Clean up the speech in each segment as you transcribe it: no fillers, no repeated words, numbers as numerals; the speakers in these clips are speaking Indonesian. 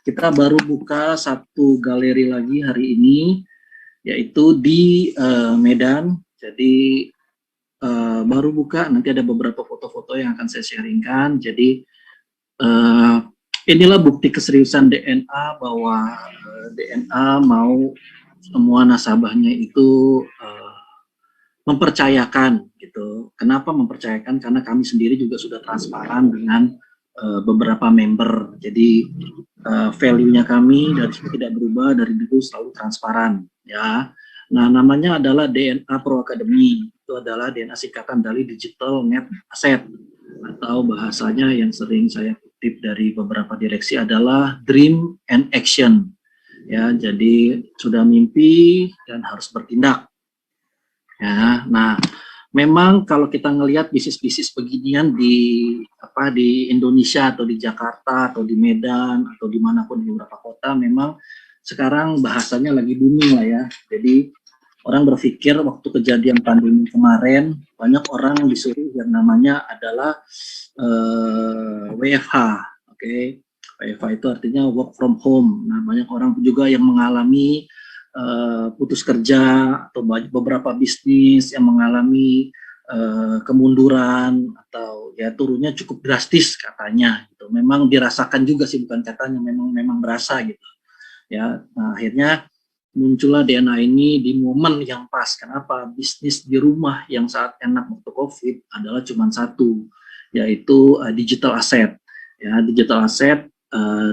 Kita baru buka satu galeri lagi hari ini, yaitu di Medan. Jadi baru buka, nanti ada beberapa foto-foto yang akan saya sharingkan. Jadi inilah bukti keseriusan DNA bahwa DNA mau semua nasabahnya itu mempercayakan gitu. Kenapa mempercayakan? Karena kami sendiri juga sudah transparan dengan beberapa member. Jadi value-nya kami dari situ tidak berubah, dari dulu selalu transparan ya. Nah, namanya adalah DNA Pro Academy. Itu adalah DNA singkatan dari Digital Net Asset, atau bahasanya yang sering saya kutip dari beberapa direksi adalah Dream and Action. Ya, jadi sudah mimpi dan harus bertindak. Ya, nah memang kalau kita ngelihat bisnis-bisnis beginian di Indonesia atau di Jakarta atau di Medan atau dimanapun di beberapa kota, memang sekarang bahasanya lagi booming lah ya. Jadi orang berpikir waktu kejadian pandemi kemarin banyak orang disuruh yang namanya adalah WFH, oke. WFH itu artinya work from home. Nah, banyak orang juga yang mengalami putus kerja, atau beberapa bisnis yang mengalami kemunduran atau ya turunnya cukup drastis katanya gitu. Memang dirasakan juga sih, bukan katanya, memang berasa gitu ya. Nah, akhirnya muncullah DNA ini di momen yang pas. Kenapa? Bisnis di rumah yang saat enak waktu COVID adalah cuma satu, yaitu digital asset ya. Digital asset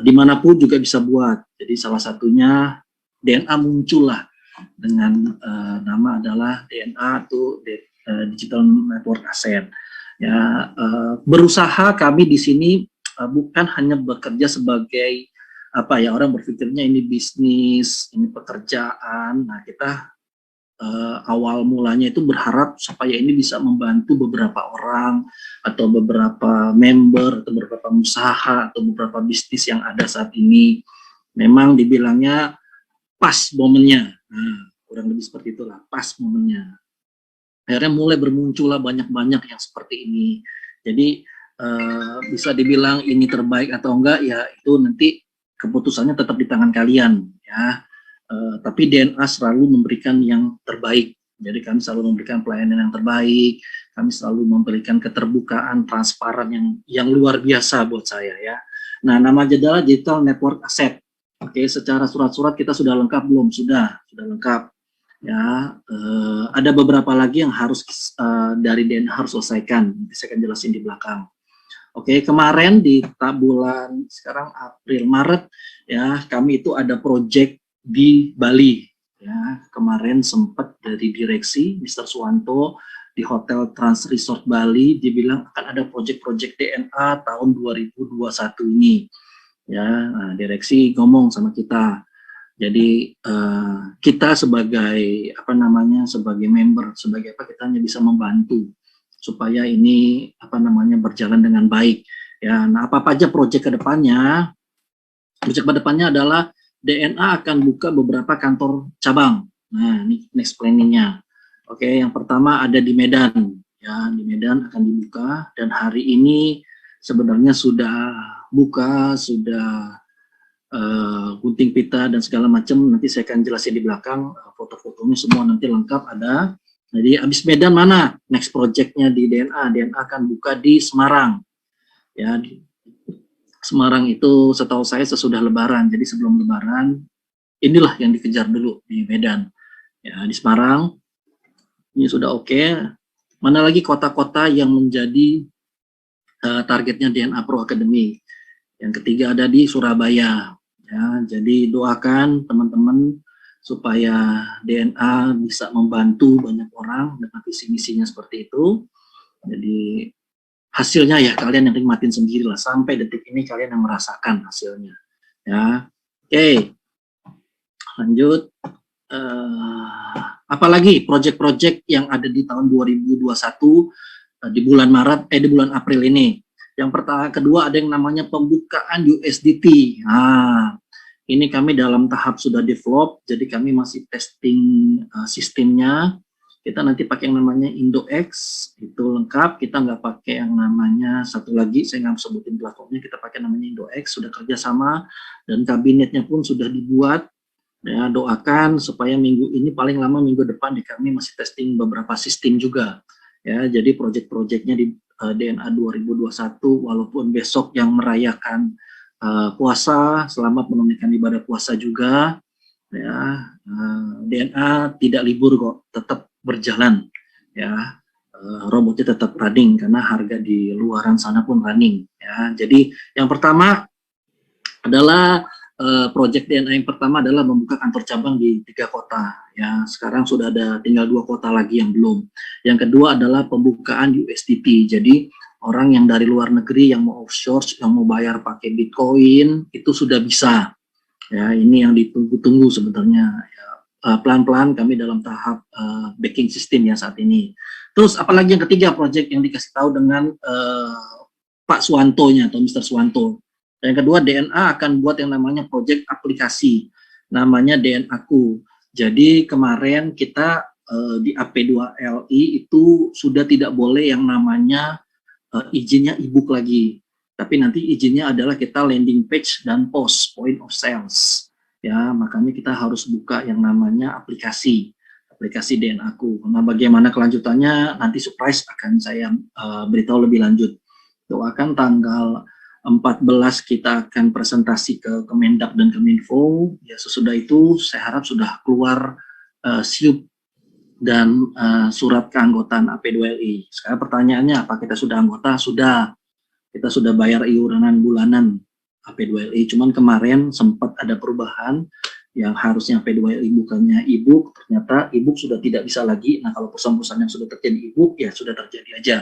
dimanapun juga bisa buat. Jadi salah satunya DNA muncullah dengan nama adalah DNA atau Digital Network Asset. Ya, berusaha kami di sini bukan hanya bekerja sebagai orang berpikirnya ini bisnis, ini pekerjaan. Nah, kita awal mulanya itu berharap supaya ini bisa membantu beberapa orang atau beberapa member atau beberapa pengusaha atau beberapa bisnis yang ada saat ini. Memang dibilangnya pas momennya, kurang lebih seperti itulah, pas momennya. Akhirnya mulai bermuncullah banyak-banyak yang seperti ini. Jadi bisa dibilang ini terbaik atau enggak, ya itu nanti keputusannya tetap di tangan kalian ya. Tapi DNA selalu memberikan yang terbaik. Jadi kami selalu memberikan pelayanan yang terbaik, kami selalu memberikan keterbukaan, transparan yang luar biasa buat saya ya. Nah, nama adalah Digital Network Asset. Oke, secara surat-surat kita sudah lengkap belum? Sudah lengkap. Ya, ada beberapa lagi yang harus dari DNA harus selesaikan. Nanti saya akan jelasin di belakang. Oke, kemarin di bulan sekarang April Maret ya, kami itu ada project di Bali. Ya, kemarin sempat dari direksi Mr. Suwanto di Hotel Trans Resort Bali dibilang akan ada project-project DNA tahun 2021 ini. Ya, nah, direksi ngomong sama kita. Jadi kita sebagai sebagai member, sebagai kita hanya bisa membantu supaya ini berjalan dengan baik. Ya, nah apa aja proyek kedepannya? Proyek kedepannya adalah DNA akan buka beberapa kantor cabang. Nah, ini next planning-nya. Oke, yang pertama ada di Medan. Ya, di Medan akan dibuka dan hari ini sebenarnya sudah buka, sudah gunting pita dan segala macam. Nanti saya akan jelasin di belakang, foto-fotonya semua nanti lengkap ada. Jadi habis Medan mana next projectnya di DNA? DNA akan buka di Semarang. Ya, di Semarang itu setahu saya sesudah Lebaran. Jadi sebelum Lebaran inilah yang dikejar dulu di Medan. Ya, di Semarang ini sudah oke. Mana lagi kota-kota yang menjadi targetnya DNA Pro Academy? Yang ketiga ada di Surabaya. Ya, jadi doakan teman-teman supaya DNA bisa membantu banyak orang dengan visi misinya seperti itu. Jadi hasilnya ya kalian yang nikmatin sendiri lah, sampai detik ini kalian yang merasakan hasilnya. Ya, oke. Lanjut. Apalagi proyek-proyek yang ada di tahun 2021 di bulan Maret, di bulan April ini. Yang pertama, kedua ada yang namanya pembukaan USDT. Nah, ini kami dalam tahap sudah develop, jadi kami masih testing sistemnya. kita nanti pakai yang namanya IndoX, itu lengkap. Kita nggak pakai yang namanya satu lagi, saya nggak sebutin platformnya, kita pakai namanya IndoX, sudah kerjasama, dan kabinetnya pun sudah dibuat. Ya, doakan supaya minggu ini paling lama minggu depan di kami masih testing beberapa sistem juga. Ya, jadi proyek-proyeknya di DNA 2021, walaupun besok yang merayakan puasa, selamat menunaikan ibadah puasa juga. Ya, DNA tidak libur kok, tetap berjalan. Ya, robotnya tetap running karena harga di luaran sana pun running. Ya, jadi yang pertama adalah proyek DNA yang pertama adalah membuka kantor cabang di 3 kota. Ya, sekarang sudah ada tinggal 2 kota lagi yang belum. Yang kedua adalah pembukaan USDT. Jadi orang yang dari luar negeri yang mau offshore, yang mau bayar pakai Bitcoin itu sudah bisa. Ya, ini yang ditunggu-tunggu sebenarnya. Ya, pelan-pelan kami dalam tahap backing system ya saat ini. Terus apalagi yang ketiga proyek yang dikasih tahu dengan Pak Suwanto-nya atau Mr. Suwanto. Yang kedua, DNA akan buat yang namanya proyek aplikasi, namanya DNA-ku. Jadi kemarin kita di AP2LI itu sudah tidak boleh yang namanya izinnya e-book lagi. Tapi nanti izinnya adalah kita landing page dan post, point of sales. Ya, makanya kita harus buka yang namanya aplikasi DNA-ku. Nah, bagaimana kelanjutannya nanti surprise akan saya beritahu lebih lanjut. Doakan tanggal 14 kita akan presentasi ke Kemendak dan Kominfo. Ya, sesudah itu saya harap sudah keluar SIUP dan surat keanggotaan AP2LI. Sekarang pertanyaannya, apa kita sudah anggota? Sudah. Kita sudah bayar iuran bulanan AP2LI. Cuman kemarin sempat ada perubahan yang harusnya AP2LI bukannya e-book, ternyata e-book sudah tidak bisa lagi. Nah, kalau perusahaan-perusahaan yang sudah terjadi e-book, ya sudah terjadi aja.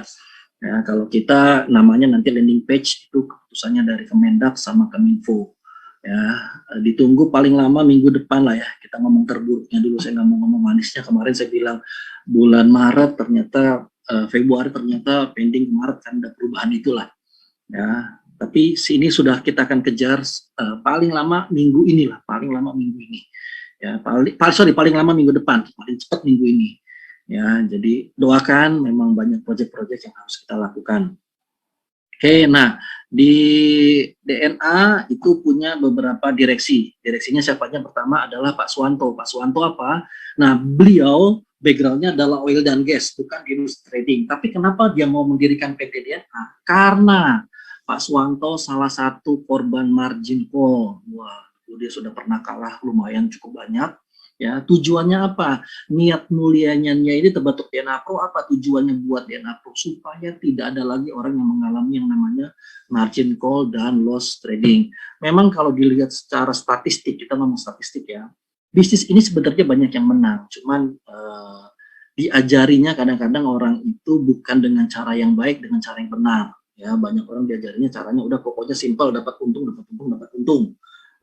Ya, kalau kita namanya nanti landing page itu keputusannya dari Kemendak sama Kominfo. Ya, ditunggu paling lama minggu depan lah ya. Kita ngomong terburuknya dulu, saya nggak mau ngomong manisnya. Kemarin saya bilang bulan Maret, ternyata Februari ternyata pending Maret kan ada perubahan itulah. Ya, tapi sini sudah kita akan kejar paling lama minggu inilah, paling lama minggu ini. Ya, paling lama minggu depan, paling cepat minggu ini. Ya, jadi doakan, memang banyak proyek-proyek yang harus kita lakukan. Oke, nah di DNA itu punya beberapa direksi. Direksinya siapanya pertama adalah Pak Suwanto. Pak Suwanto apa? Nah, beliau backgroundnya adalah oil dan gas, bukan industri trading. Tapi kenapa dia mau mendirikan PT DNA? Karena Pak Suwanto salah satu korban margin call. Wah, dia sudah pernah kalah lumayan cukup banyak. Ya, tujuannya apa? Niat mulianya ini terbentuk DNA Pro apa? Tujuannya buat DNA Pro supaya tidak ada lagi orang yang mengalami yang namanya margin call dan loss trading. Memang kalau dilihat secara statistik, kita ngomong statistik ya, bisnis ini sebenarnya banyak yang menang, cuman diajarinya kadang-kadang orang itu bukan dengan cara yang baik, dengan cara yang benar. Ya, banyak orang diajarinya caranya udah pokoknya simple, dapat untung, dapat untung, dapat untung.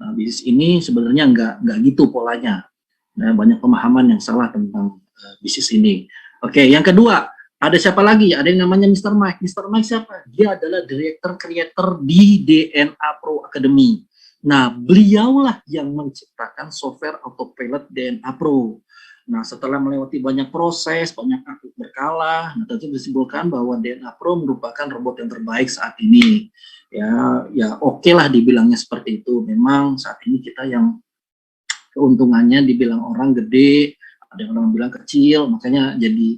Nah, bisnis ini sebenarnya nggak gitu polanya. Nah, banyak pemahaman yang salah tentang bisnis ini. Oke, yang kedua, ada siapa lagi? Ada yang namanya Mr. Mike. Mr. Mike siapa? Dia adalah director creator di DNA Pro Academy. Nah, beliaulah yang menciptakan software autopilot DNA Pro. Nah, setelah melewati banyak proses, banyak aktif berkala, nah tentu disimpulkan bahwa DNA Pro merupakan robot yang terbaik saat ini. Ya oke lah dibilangnya seperti itu. Memang saat ini kita yang keuntungannya dibilang orang gede, ada yang orang bilang kecil, makanya jadi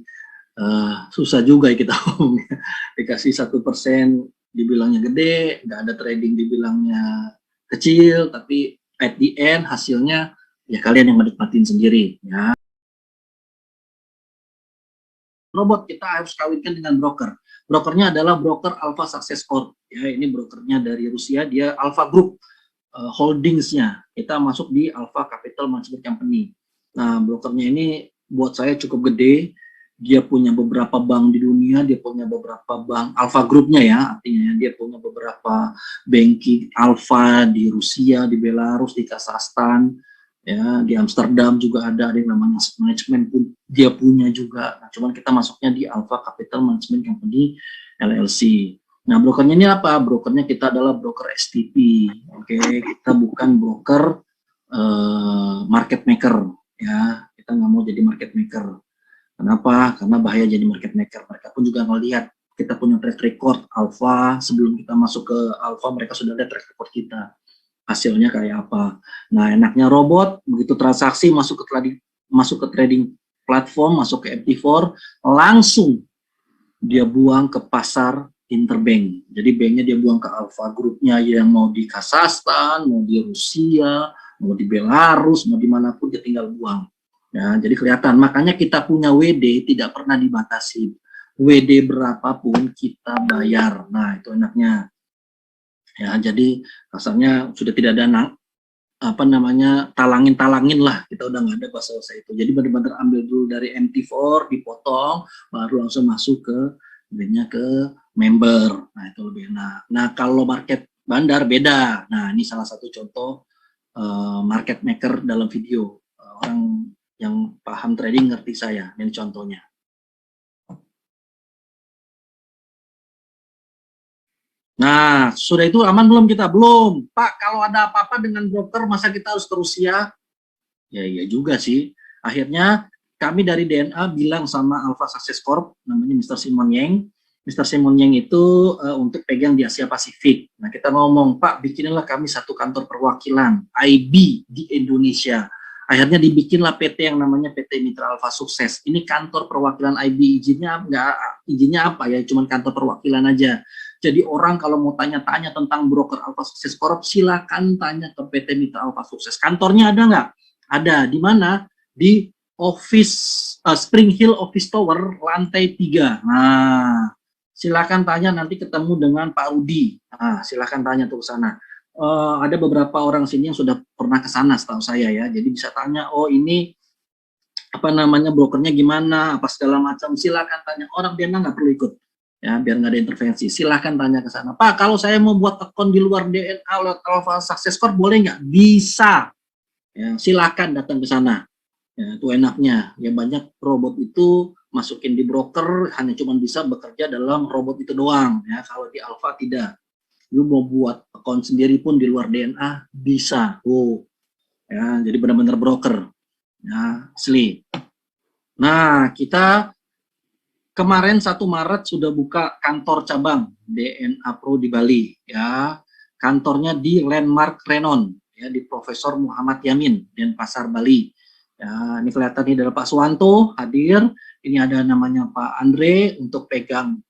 susah juga ya kita dikasih 1% dibilangnya gede, nggak ada trading dibilangnya kecil, tapi at the end hasilnya ya kalian yang menikmatin sendiri. Ya. Robot kita harus kawinkan dengan broker. Brokernya adalah broker Alpha Success Corp. Ya, ini brokernya dari Rusia, dia Alpha Group. Holdingsnya kita masuk di Alpha Capital Management Company. Nah, brokernya ini buat saya cukup gede. Dia punya beberapa bank di dunia, dia punya beberapa bank Alpha Groupnya ya, artinya dia punya beberapa banking Alpha di Rusia, di Belarus, di Kazakhstan, ya, di Amsterdam juga ada yang namanya manajemen pun dia punya juga. Nah, cuman kita masuknya di Alpha Capital Management Company LLC. Nah, brokernya ini apa? Brokernya kita adalah broker STP. Oke, kita bukan broker market maker. Ya, kita nggak mau jadi market maker. Kenapa? Karena bahaya jadi market maker. Mereka pun juga ngelihat kita punya track record alpha, sebelum kita masuk ke alpha mereka sudah lihat track record kita. Hasilnya kayak apa. Nah, enaknya robot begitu transaksi masuk ke trading platform, masuk ke MT4, langsung dia buang ke pasar interbank. Jadi banknya dia buang ke Alpha grupnya yang mau di Kazakhstan, mau di Rusia, mau di Belarus, mau dimanapun dia tinggal buang. Ya, jadi kelihatan. Makanya kita punya WD tidak pernah dibatasi. WD berapapun kita bayar. Nah, itu enaknya. Ya, jadi kasarnya sudah tidak ada talangin lah, kita udah nggak ada bahasa itu. Jadi benar-benar ambil dulu dari MT4 dipotong baru langsung masuk ke member. Nah, itu lebih enak. Nah, kalau market bandar beda. Nah, ini salah satu contoh market maker dalam video. Orang yang paham trading ngerti saya, ini contohnya. Nah, sudah itu aman belum kita? Belum. Pak, kalau ada apa-apa dengan broker, masa kita harus ke Rusia? Ya, iya juga sih. Akhirnya kami dari DNA bilang sama Alpha Success Corp, namanya Mr. Simon Yang. Mr. Simon Yang itu untuk pegang di Asia Pasifik. Nah, kita ngomong, Pak, bikinlah kami satu kantor perwakilan, IB di Indonesia. Akhirnya dibikinlah PT yang namanya PT Mitra Alpha Sukses. Ini kantor perwakilan IB, izinnya apa ya? Cuman kantor perwakilan aja. Jadi orang kalau mau tanya-tanya tentang broker Alpha Sukses Corp, silakan tanya ke PT Mitra Alpha Sukses. Kantornya ada nggak? Ada. Di mana? Di Spring Hill Office Tower lantai 3. Nah, silakan tanya, nanti ketemu dengan Pak Rudi. Nah, silakan tanya tuh ke sana. Ada beberapa orang sini yang sudah pernah ke sana setahu saya ya. Jadi bisa tanya, oh ini apa namanya brokernya gimana, apa segala macam. Silakan tanya. Orang DNA nggak perlu ikut. Ya, biar nggak ada intervensi. Silakan tanya ke sana. Pak, kalau saya mau buat akun di luar DNA lewat Alpha Success Corp boleh nggak? Bisa. Ya, silakan datang ke sana. Ya, itu enaknya. Ya, banyak robot itu masukin di broker hanya cuma bisa bekerja dalam robot itu doang. Ya, kalau di Alpha tidak. Lu mau buat akun sendiri pun di luar DNA bisa. Oh, ya, jadi benar-benar broker. Ya, asli. Nah, kita kemarin 1 Maret sudah buka kantor cabang DNA Pro di Bali. Ya, kantornya di Landmark Renon. Ya, di Profesor Muhammad Yamin, Denpasar, Bali. Ya, ini kelihatan ini adalah Pak Suwanto hadir. Ini ada namanya Pak Andre untuk pegang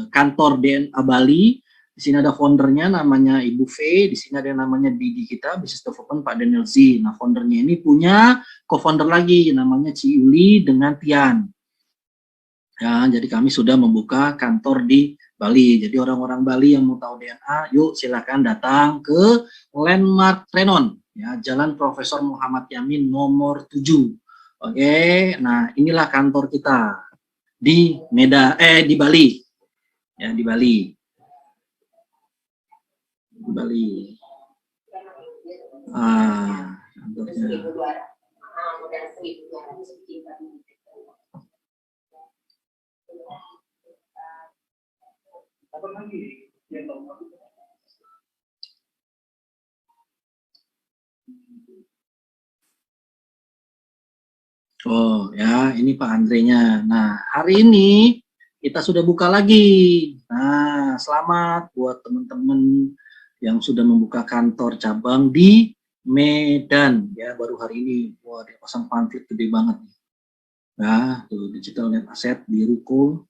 kantor DNA Bali. Di sini ada foundernya namanya Ibu V. Di sini ada namanya BD kita, Business Development Pak Daniel Z. Nah, foundernya ini punya co-founder lagi namanya Ciuli dengan Tian. Ya, jadi kami sudah membuka kantor di Bali. Jadi orang-orang Bali yang mau tahu DNA, yuk silakan datang ke Landmark Renon. Ya, Jalan Profesor Muhammad Yamin nomor 7. Oke, nah inilah kantor kita di di Bali. Ya, di Bali. Di Bali. Kantornya. Oh ya, ini Pak Andrenya. Nah, hari ini kita sudah buka lagi. Nah, selamat buat teman-teman yang sudah membuka kantor cabang di Medan. Ya, baru hari ini. Wah, dia pasang pamflet gede banget. Nah, tuh digital net asset di Ruko.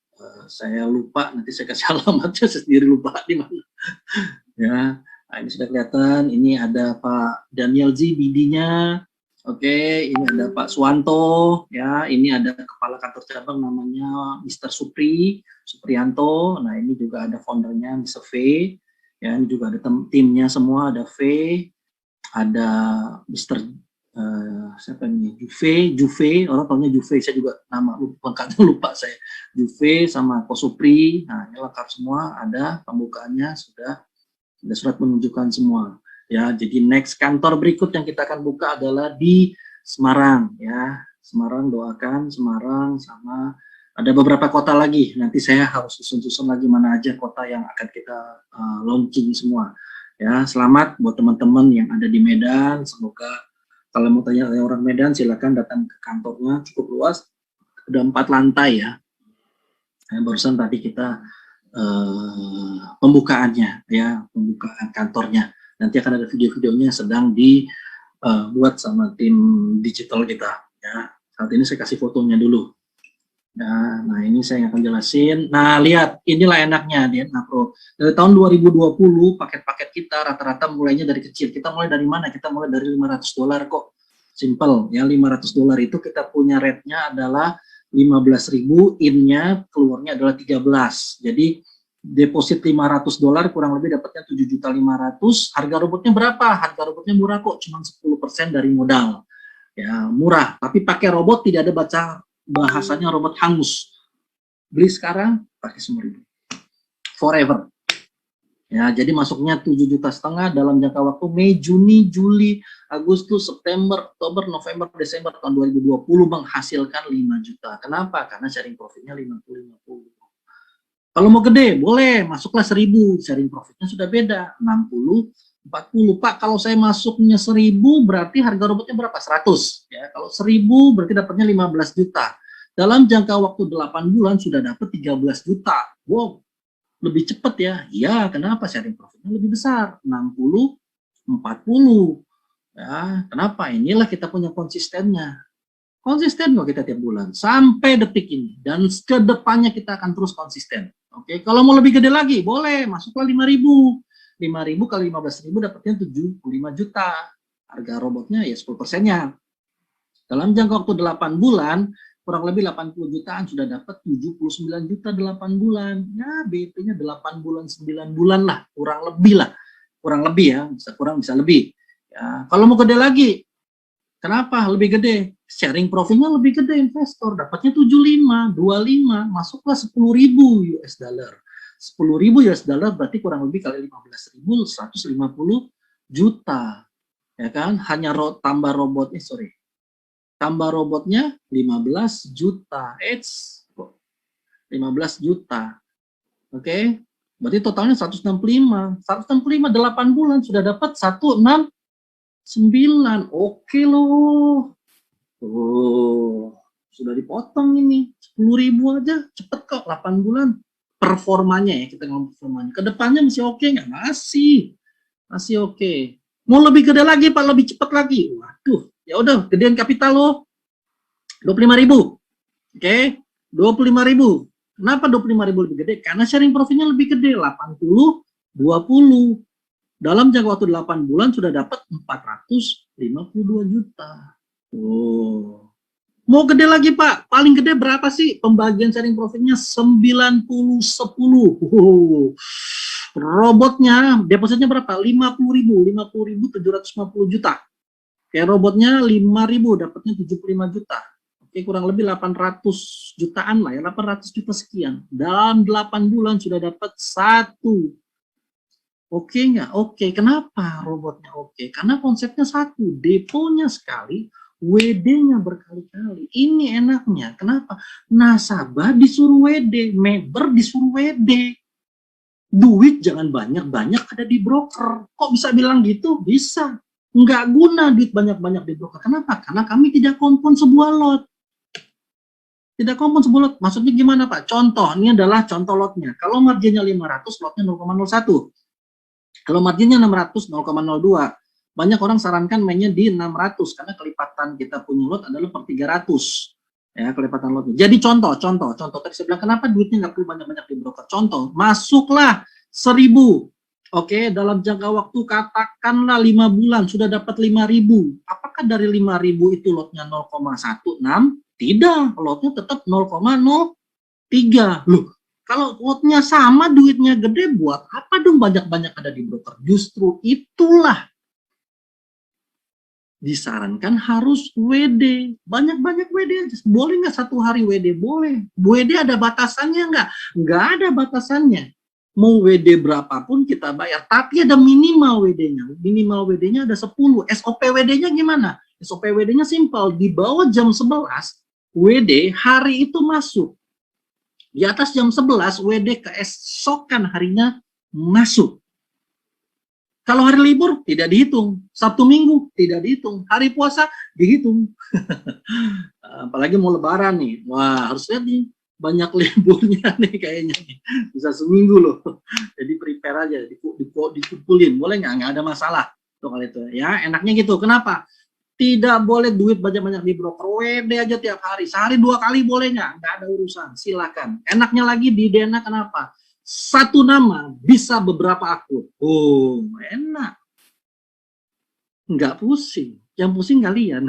Saya lupa, nanti saya kasih alamatnya, saya sendiri lupa di mana. Ya, nah, ini sudah kelihatan. Ini ada Pak Daniel Z, BD-nya. Oke, ini ada Pak Suwanto, ya, ini ada kepala kantor cabang namanya Mr. Suprianto. Nah, ini juga ada foundernya Mr. V, ya, ini juga ada timnya semua, ada V, ada Mr. Siapa ini? Juve, orang tahunya Juve, saya juga nama lengkapnya lupa saya. Juve sama Kosupri, nah ini lengkap semua, ada pembukaannya sudah, ada surat menunjukkan semua. Ya, jadi next kantor berikut yang kita akan buka adalah di Semarang, ya. Semarang, doakan Semarang, sama ada beberapa kota lagi. Nanti saya harus susun-susun lagi mana aja kota yang akan kita launching semua. Ya, selamat buat teman-teman yang ada di Medan. Semoga kalau mau tanya orang Medan silakan datang ke kantornya, cukup luas. Udah 4 lantai ya. Barusan tadi kita pembukaannya ya, pembukaan kantornya. Nanti akan ada video-videonya sedang dibuat sama tim digital kita ya. Saat ini saya kasih fotonya dulu. Nah ini saya akan jelasin. Nah lihat, inilah enaknya di Etna Pro. Dari tahun 2020 paket-paket kita rata-rata mulainya dari kecil. Kita mulai dari mana? Kita mulai dari $500 kok. Simple ya, $500 itu kita punya rate-nya adalah 15.000, in-nya keluarnya adalah 13. Jadi deposit $500 kurang lebih dapatnya 7.500.000. Harga robotnya berapa? Harga robotnya murah kok, cuma 10% dari modal. Ya, murah. Tapi pakai robot tidak ada bahasanya robot hangus. Beli sekarang pakai 10.000. Forever. Ya, jadi masuknya 7,5 juta dalam jangka waktu Mei, Juni, Juli, Agustus, September, Oktober, November, Desember tahun 2020 menghasilkan 5 juta. Kenapa? Karena sharing profitnya 50-50. Kalau mau gede, boleh, masuklah 1.000, sharing profitnya sudah beda, 60-40. Pak, kalau saya masuknya 1.000, berarti harga robotnya berapa? 100. Ya, kalau 1.000 berarti dapatnya 15 juta. Dalam jangka waktu 8 bulan sudah dapat 13 juta. Wow, lebih cepat ya. Iya, kenapa? Sharing profitnya lebih besar, 60-40. Ya, kenapa? Inilah kita punya konsistennya. Konsisten kok kita tiap bulan sampai detik ini, dan ke depannya kita akan terus konsisten. Oke, kalau mau lebih gede lagi boleh, masuklah 5.000. 5.000 kali 15.000 dapatnya 75 juta. Harga robotnya ya 10%-nya. Dalam jangka waktu 8 bulan kurang lebih 80 jutaan sudah dapat 79 juta 8 bulan. Ya, BP-nya 8 bulan 9 bulan lah, kurang lebih lah. Kurang lebih ya, bisa kurang bisa lebih. Ya, kalau mau gede lagi, kenapa lebih gede? Sharing profitnya lebih gede, investor dapatnya 75, 25, masuklah 10.000 US dollar. 10.000 US dollar berarti kurang lebih kali 15.000, 150 juta. Ya kan? Hanya tambah robotnya, tambah robotnya 15 juta. 15 juta. Oke? Berarti totalnya 165. 165 8 bulan sudah dapat 169. Oke loh. Sudah dipotong ini 10.000 aja, cepet kok, 8 bulan. Performanya ya, kita ngomong performanya. Kedepannya masih oke nggak? Masih oke. Mau lebih gede lagi Pak, lebih cepat lagi. Waduh, ya udah, gedean kapital lo 25.000. Oke, 25.000. Kenapa 25.000 lebih gede? Karena sharing profitnya lebih gede, 80-20. Dalam jangka waktu 8 bulan sudah dapat 452 juta. Mau gede lagi Pak, paling gede berapa sih pembagian sharing profitnya? 90-10. Robotnya depositnya berapa? 50.000, 50.750 juta. Kayak robotnya 5.000 dapatnya 75 juta. Oke, kurang lebih 800 jutaan lah ya, 800 juta sekian. Dalam 8 bulan sudah dapat 1. Oke nggak? Oke. Kenapa robotnya oke? Karena konsepnya satu, deponya sekali, WD-nya berkali-kali. Ini enaknya. Kenapa? Nasabah disuruh WD, member disuruh WD. Duit jangan banyak-banyak ada di broker. Kok bisa bilang gitu? Bisa. Nggak guna duit banyak-banyak di broker. Kenapa? Karena kami tidak kompon sebuah lot. Tidak kompon sebuah lot. Maksudnya gimana Pak? Contoh, ini adalah contoh lotnya. Kalau marginnya 500, lotnya 0,01. Kalau marginnya 600, 0,02. Banyak orang sarankan mainnya di 600 karena kelipatan kita punya lot adalah per 300. Ya, kelipatan lotnya. Jadi contoh tadi saya bilang kenapa duitnya nggak perlu banyak-banyak di broker. Contoh, masuklah 1.000. Oke, dalam jangka waktu katakanlah 5 bulan sudah dapat 5.000. Apakah dari 5.000 itu lotnya 0,16? Tidak, lotnya tetap 0,03. Loh, kalau lotnya sama, duitnya gede, buat apa dong banyak-banyak ada di broker? Justru itulah disarankan harus WD. Banyak-banyak WD aja. Boleh nggak 1 hari WD? Boleh. WD ada batasannya nggak? Nggak ada batasannya. Mau WD berapapun kita bayar. Tapi ada minimal WD-nya. Minimal WD-nya ada 10. SOP WD-nya gimana? SOP WD-nya simpel. Di bawah jam 11, WD hari itu masuk. Di atas jam 11, WD keesokan harinya masuk. Kalau hari libur tidak dihitung, Sabtu Minggu tidak dihitung, hari puasa dihitung. Apalagi mau Lebaran nih, wah harus lihat nih banyak liburnya nih kayaknya nih. Bisa seminggu loh. Jadi prepare aja, dikumpulin, boleh nggak ada masalah tuh kali itu. Ya enaknya gitu. Kenapa? Tidak boleh duit banyak-banyak di broker, WD aja tiap hari, sehari 2 kali boleh nggak ada urusan, silakan. Enaknya lagi di Dena kenapa? Satu nama bisa beberapa akun. Oh, enak. Nggak pusing. Yang pusing kalian.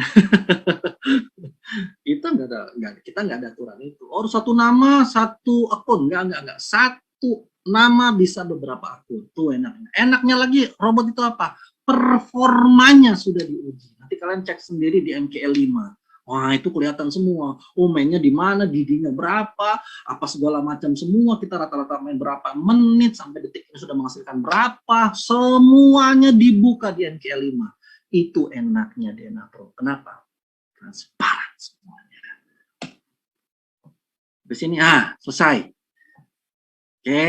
Kita nggak ada aturan itu. Oh, satu nama, satu akun. Nggak. Satu nama bisa beberapa akun. Tuh enaknya. Enaknya lagi, robot itu apa? Performanya sudah diuji. Nanti kalian cek sendiri di MKL 5. Wah, itu kelihatan semua. Oh, mainnya di mana, didinya berapa, apa segala macam semua. Kita rata-rata main berapa menit, sampai detik ini sudah menghasilkan berapa. Semuanya dibuka di MKL 5. Itu enaknya Dena Pro. Kenapa? Transparan semuanya. Di sini, selesai. Oke.